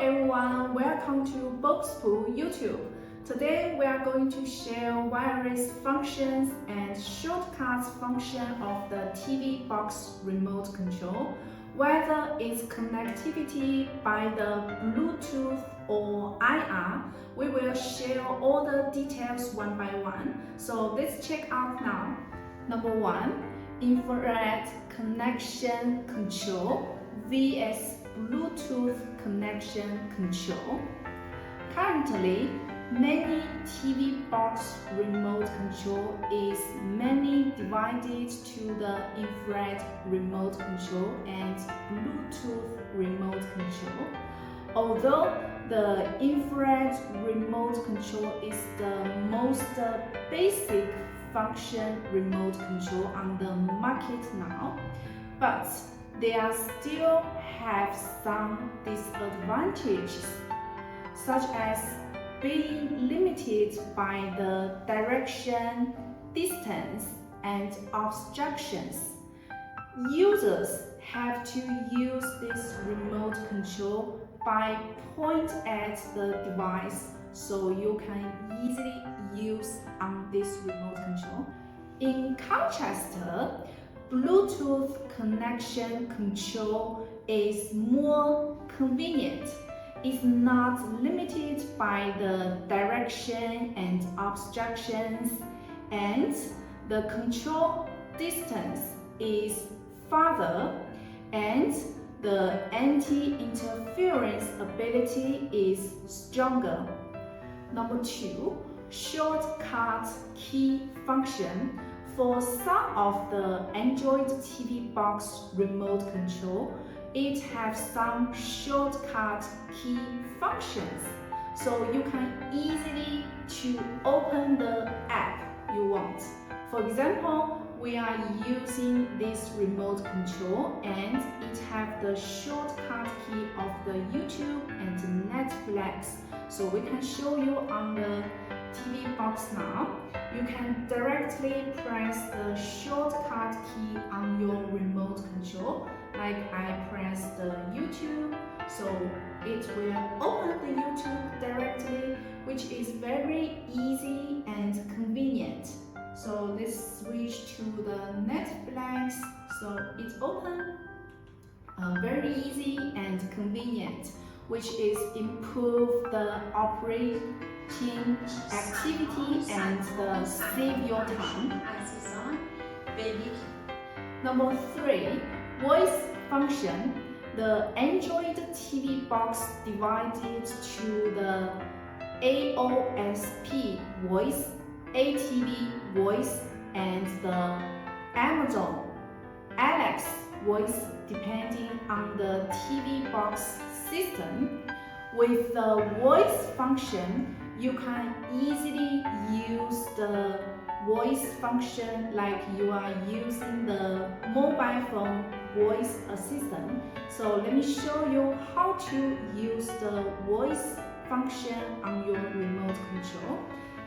everyone, welcome to BOXPUT YouTube. Today we are going to share various functions and shortcuts function of the TV box remote control, whether it's connectivity by the Bluetooth or IR. We will share all the details one by one. So let's check out now. Number 1, infrared connection control vs Bluetooth connection control. Currently, many TV box remote control is mainly divided to the infrared remote control and Bluetooth remote control. Although the infrared remote control is the most basic function remote control on the market now, but they still have some disadvantages, such as being limited by the direction, distance, and obstructions. Users have to use this remote control by pointing at the device, so you can easily use on this remote control. In contrast, Bluetooth connection control is more convenient. It's not limited by the direction and obstructions, and the control distance is farther, and the anti-interference ability is stronger. Number 2, shortcut key function. For some of the Android TV box remote control, it has some shortcut key functions, so you can easily to open the app you want. For example, we are using this remote control and it has the shortcut key of the YouTube and Netflix, so we can show you on the TV box now. You can directly press the shortcut key on your remote control. Like I press the YouTube, so it will open the YouTube directly, which is very easy and convenient. So let's switch to the Netflix, so it's open, very easy and convenient, which is improve the operating activity and save your time. Number 3, voice function. The Android TV box divided to the AOSP voice, ATV voice, and the Amazon Alex voice depending on the TV box system. With the voice function, you can easily use the voice function like you are using the mobile phone voice assistant. So let me show you how to use the voice function on your remote control.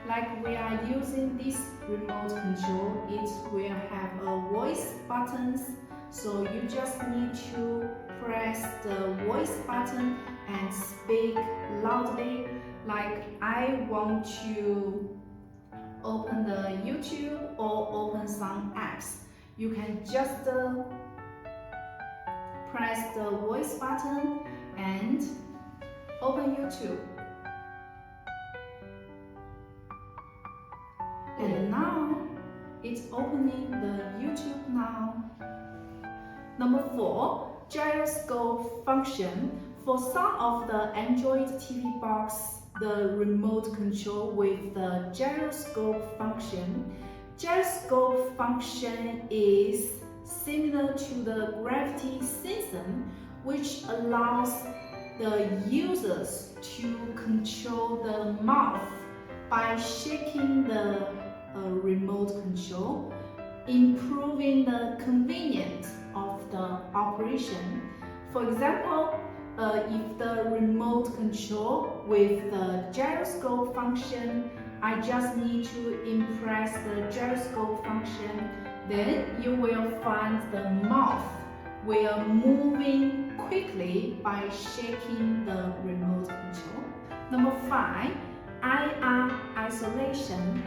Like we are using this remote control, it will have a voice buttons, so you just need to press the voice button and speak loudly. Like I want to open the YouTube or open some apps, you can just press the voice button and open YouTube. And now it's opening the YouTube now. Number 4, gyroscope function. For some of the Android TV box, the remote control with the gyroscope function. Gyroscope function is similar to the gravity sensor, which allows the users to control the mouth by shaking the remote control, improving the convenience of the operation. For example, if the remote control with the gyroscope function, I just need to impress the gyroscope function, then you will find the mouth will moving quickly by shaking the remote control. Number 5, IR isolation.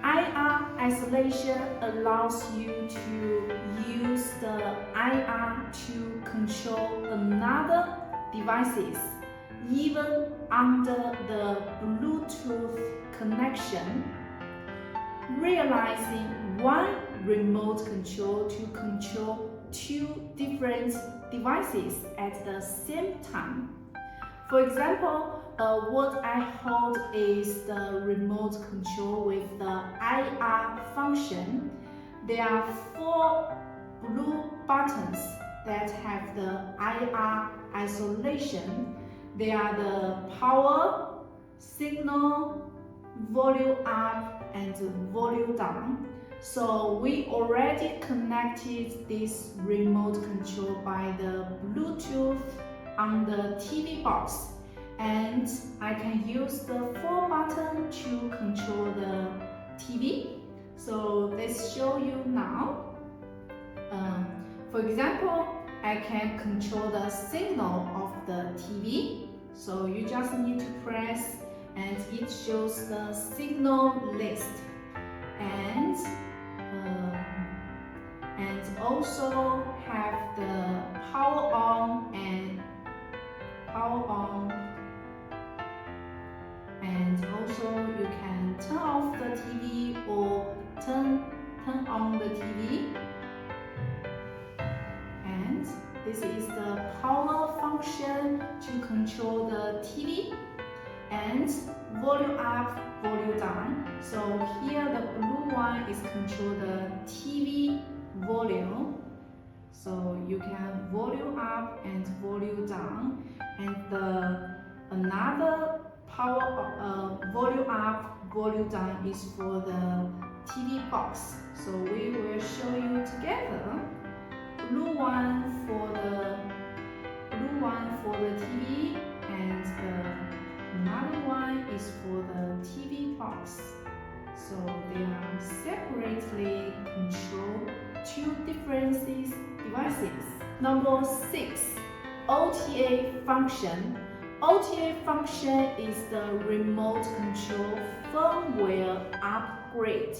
IR isolation allows you to use the IR to control another devices, even under the Bluetooth connection, realizing one remote control to control 2 different devices at the same time. For example, what I hold is the remote control with the IR function. There are 4 blue buttons that have the IR isolation. They are the power, signal, volume up, and volume down. So we already connected this remote control by the Bluetooth on the TV box, and I can use the 4 buttons to control the TV. So let's show you now. For example, I can control the signal of the TV. So you just need to press and it shows the signal list, and also have the power on and also you can turn off the TV or turn on the TV. And this is the power function to control the TV, and volume up, volume down. So here the blue one is control the TV volume. So you can volume up and volume down, and another power volume up, volume down is for the TV box. So we will show you together. Blue one for the TV, and another one is for the TV box. So they are separately controlled 2 different devices. Number 6, OTA function. OTA function is the remote control firmware upgrade,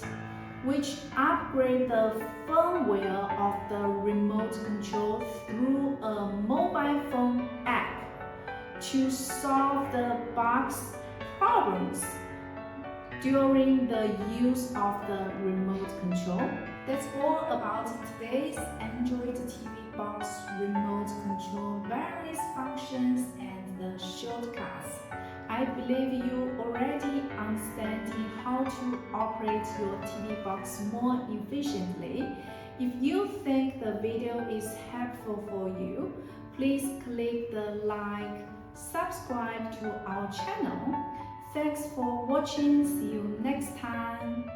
which upgrade the firmware of the remote control through a mobile phone app to solve the box problems during the use of the remote control. That's all about today's Android TV box remote control, various functions and the shortcuts. I believe you already understand how to operate your TV box more efficiently. If you think the video is helpful for you, please click the like, subscribe to our channel. Thanks for watching. See you next time.